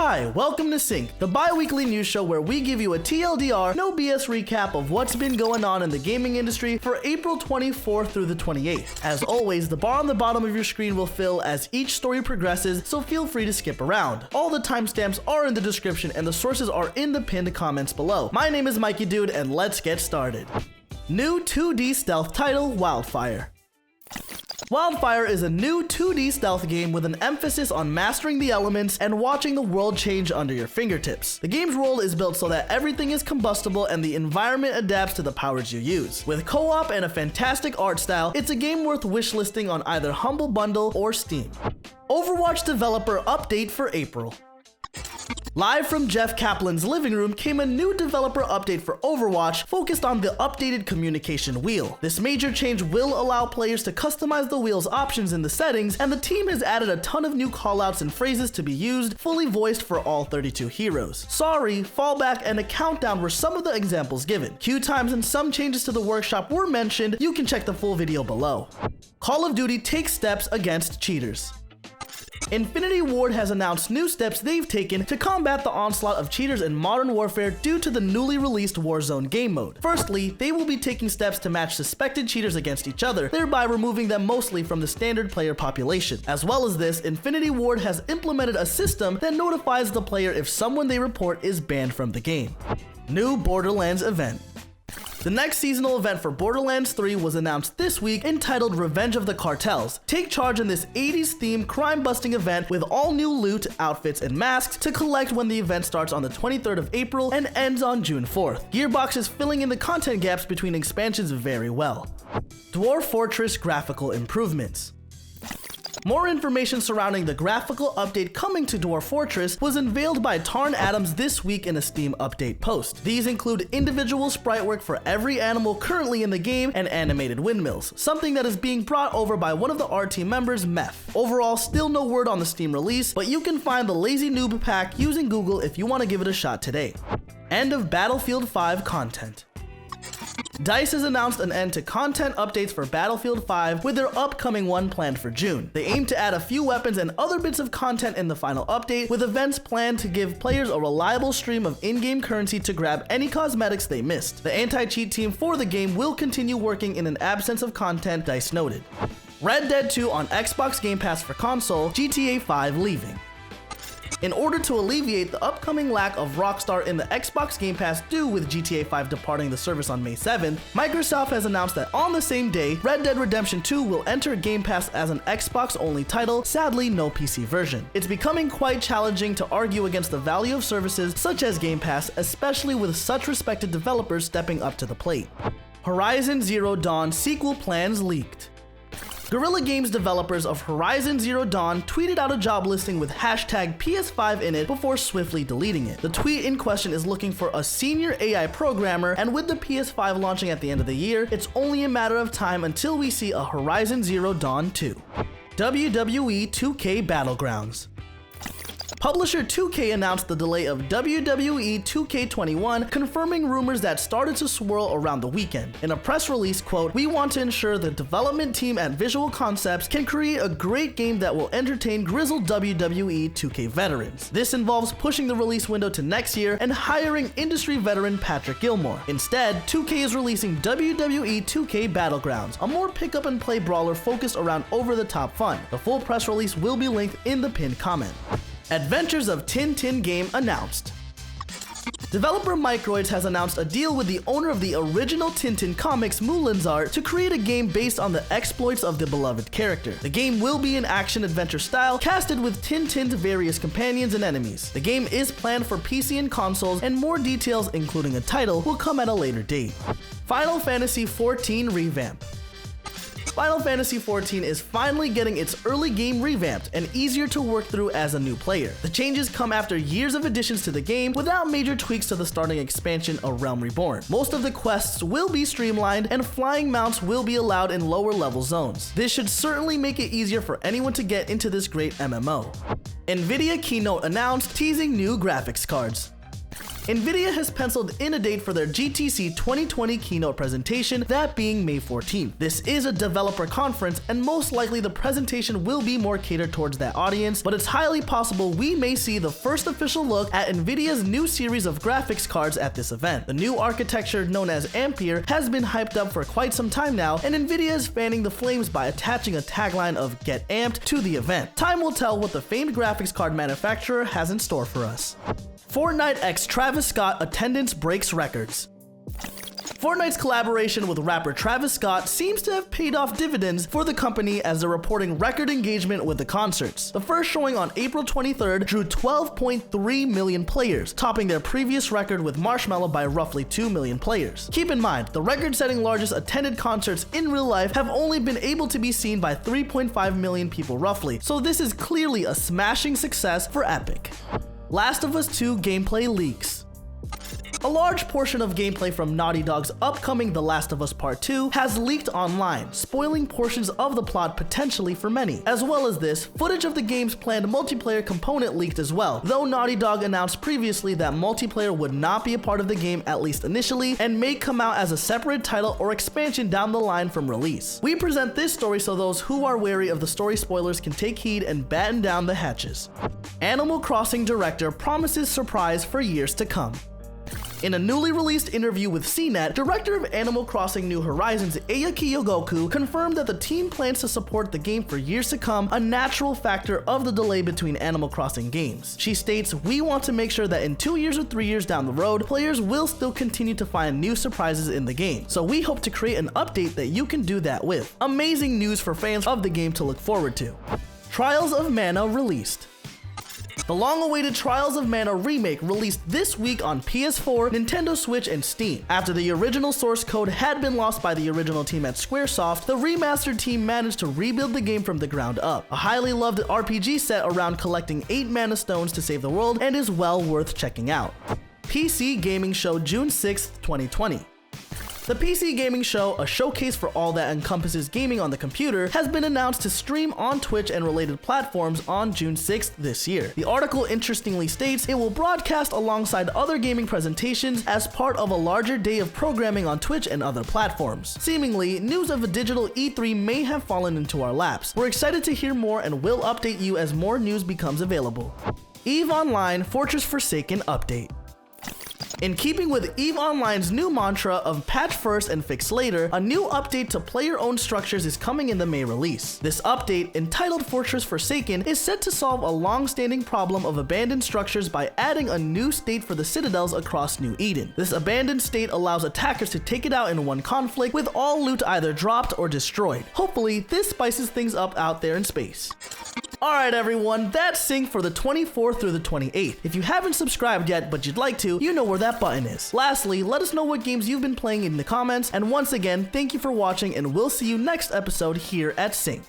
Hi, welcome to Sync, the bi-weekly news show where we give you a TLDR, no BS recap of what's been going on in the gaming industry for April 24th through the 28th. As always, the bar on the bottom of your screen will fill as each story progresses, so feel free to skip around. All the timestamps are in the description and the sources are in the pinned comments below. My name is MikeyDood and let's get started. New 2D stealth title, Wildfire. Wildfire is a new 2D stealth game with an emphasis on mastering the elements and watching the world change under your fingertips. The game's world is built so that everything is combustible and the environment adapts to the powers you use. With co-op and a fantastic art style, it's a game worth wishlisting on either Humble Bundle or Steam. Overwatch developer update for April. Live from Jeff Kaplan's living room came a new developer update for Overwatch focused on the updated communication wheel. This major change will allow players to customize the wheel's options in the settings, and the team has added a ton of new callouts and phrases to be used, fully voiced for all 32 heroes. Sorry, fallback, and a countdown were some of the examples given. Queue times and some changes to the workshop were mentioned. You can check the full video below. Call of Duty takes steps against cheaters. Infinity Ward has announced new steps they've taken to combat the onslaught of cheaters in Modern Warfare due to the newly released Warzone game mode. Firstly, they will be taking steps to match suspected cheaters against each other, thereby removing them mostly from the standard player population. As well as this, Infinity Ward has implemented a system that notifies the player if someone they report is banned from the game. New Borderlands Event. The next seasonal event for Borderlands 3 was announced this week, entitled Revenge of the Cartels. Take charge in this 80s themed crime-busting event with all new loot, outfits, and masks to collect when the event starts on the 23rd of April and ends on June 4th. Gearbox is filling in the content gaps between expansions very well. Dwarf Fortress graphical improvements. More information surrounding the graphical update coming to Dwarf Fortress was unveiled by Tarn Adams this week in a Steam update post. These include individual sprite work for every animal currently in the game and animated windmills, something that is being brought over by one of the art team members, Meth. Overall, still no word on the Steam release, but you can find the Lazy Noob pack using Google if you want to give it a shot today. End of Battlefield 5 content. DICE has announced an end to content updates for Battlefield 5 with their upcoming one planned for June. They aim to add a few weapons and other bits of content in the final update, with events planned to give players a reliable stream of in-game currency to grab any cosmetics they missed. The anti-cheat team for the game will continue working in an absence of content, DICE noted. Red Dead 2 on Xbox Game Pass for console, GTA 5 leaving. In order to alleviate the upcoming lack of Rockstar in the Xbox Game Pass due with GTA 5 departing the service on May 7th, Microsoft has announced that on the same day, Red Dead Redemption 2 will enter Game Pass as an Xbox-only title, sadly no PC version. It's becoming quite challenging to argue against the value of services such as Game Pass, especially with such respected developers stepping up to the plate. Horizon Zero Dawn sequel plans leaked. Guerrilla Games developers of Horizon Zero Dawn tweeted out a job listing with hashtag PS5 in it before swiftly deleting it. The tweet in question is looking for a senior AI programmer, and with the PS5 launching at the end of the year, it's only a matter of time until we see a Horizon Zero Dawn 2. WWE 2K Battlegrounds. Publisher 2K announced the delay of WWE 2K21, confirming rumors that started to swirl around the weekend. In a press release, quote, "We want to ensure the development team at Visual Concepts can create a great game that will entertain grizzled WWE 2K veterans. This involves pushing the release window to next year and hiring industry veteran Patrick Gilmore. Instead, 2K is releasing WWE 2K Battlegrounds, a more pick-up-and-play brawler focused around over-the-top fun. The full press release will be linked in the pinned comment. Adventures of Tintin game announced. Developer Microids has announced a deal with the owner of the original Tintin comics, Moulin's Art, to create a game based on the exploits of the beloved character. The game will be an action-adventure style, casted with Tintin's various companions and enemies. The game is planned for PC and consoles, and more details, including a title, will come at a later date. Final Fantasy XIV Revamp. Final Fantasy XIV is finally getting its early game revamped and easier to work through as a new player. The changes come after years of additions to the game without major tweaks to the starting expansion, A Realm Reborn. Most of the quests will be streamlined and flying mounts will be allowed in lower level zones. This should certainly make it easier for anyone to get into this great MMO. Nvidia Keynote announced teasing new graphics cards. Nvidia has penciled in a date for their GTC 2020 keynote presentation, that being May 14th. This is a developer conference, and most likely the presentation will be more catered towards that audience, but it's highly possible we may see the first official look at Nvidia's new series of graphics cards at this event. The new architecture, known as Ampere, has been hyped up for quite some time now, and Nvidia is fanning the flames by attaching a tagline of "Get Amped" to the event. Time will tell what the famed graphics card manufacturer has in store for us. Fortnite x Travis Scott attendance breaks records. Fortnite's collaboration with rapper Travis Scott seems to have paid off dividends for the company, as they're reporting record engagement with the concerts. The first showing on April 23rd drew 12.3 million players, topping their previous record with Marshmello by roughly 2 million players. Keep in mind, the record-setting largest attended concerts in real life have only been able to be seen by 3.5 million people roughly, so this is clearly a smashing success for Epic. Last of Us 2 gameplay leaks. A large portion of gameplay from Naughty Dog's upcoming The Last of Us Part 2 has leaked online, spoiling portions of the plot potentially for many. As well as this, footage of the game's planned multiplayer component leaked as well, though Naughty Dog announced previously that multiplayer would not be a part of the game, at least initially, and may come out as a separate title or expansion down the line from release. We present this story so those who are wary of the story spoilers can take heed and batten down the hatches. Animal Crossing director promises surprise for years to come. In a newly released interview with CNET, director of Animal Crossing New Horizons Aya Kiyogoku confirmed that the team plans to support the game for years to come, a natural factor of the delay between Animal Crossing games. She states, "We want to make sure that in 2 years or 3 years down the road, players will still continue to find new surprises in the game. So we hope to create an update that you can do that with." Amazing news for fans of the game to look forward to. Trials of Mana released. The long-awaited Trials of Mana remake released this week on PS4, Nintendo Switch, and Steam. After the original source code had been lost by the original team at Squaresoft, the remastered team managed to rebuild the game from the ground up. A highly loved RPG set around collecting 8 mana stones to save the world, and is well worth checking out. PC Gaming Show June 6th, 2020. The PC Gaming Show, a showcase for all that encompasses gaming on the computer, has been announced to stream on Twitch and related platforms on June 6th this year. The article interestingly states it will broadcast alongside other gaming presentations as part of a larger day of programming on Twitch and other platforms. Seemingly, news of a digital E3 may have fallen into our laps. We're excited to hear more and will update you as more news becomes available. EVE Online Fortress Forsaken update. In keeping with EVE Online's new mantra of patch first and fix later, a new update to player-owned structures is coming in the May release. This update, entitled Fortress Forsaken, is set to solve a long-standing problem of abandoned structures by adding a new state for the citadels across New Eden. This abandoned state allows attackers to take it out in one conflict, with all loot either dropped or destroyed. Hopefully, this spices things up out there in space. Alright everyone, that's Sync for the 24th through the 28th. If you haven't subscribed yet, but you'd like to, you know where that button is. Lastly, let us know what games you've been playing in the comments, and once again, thank you for watching, and we'll see you next episode here at Sync.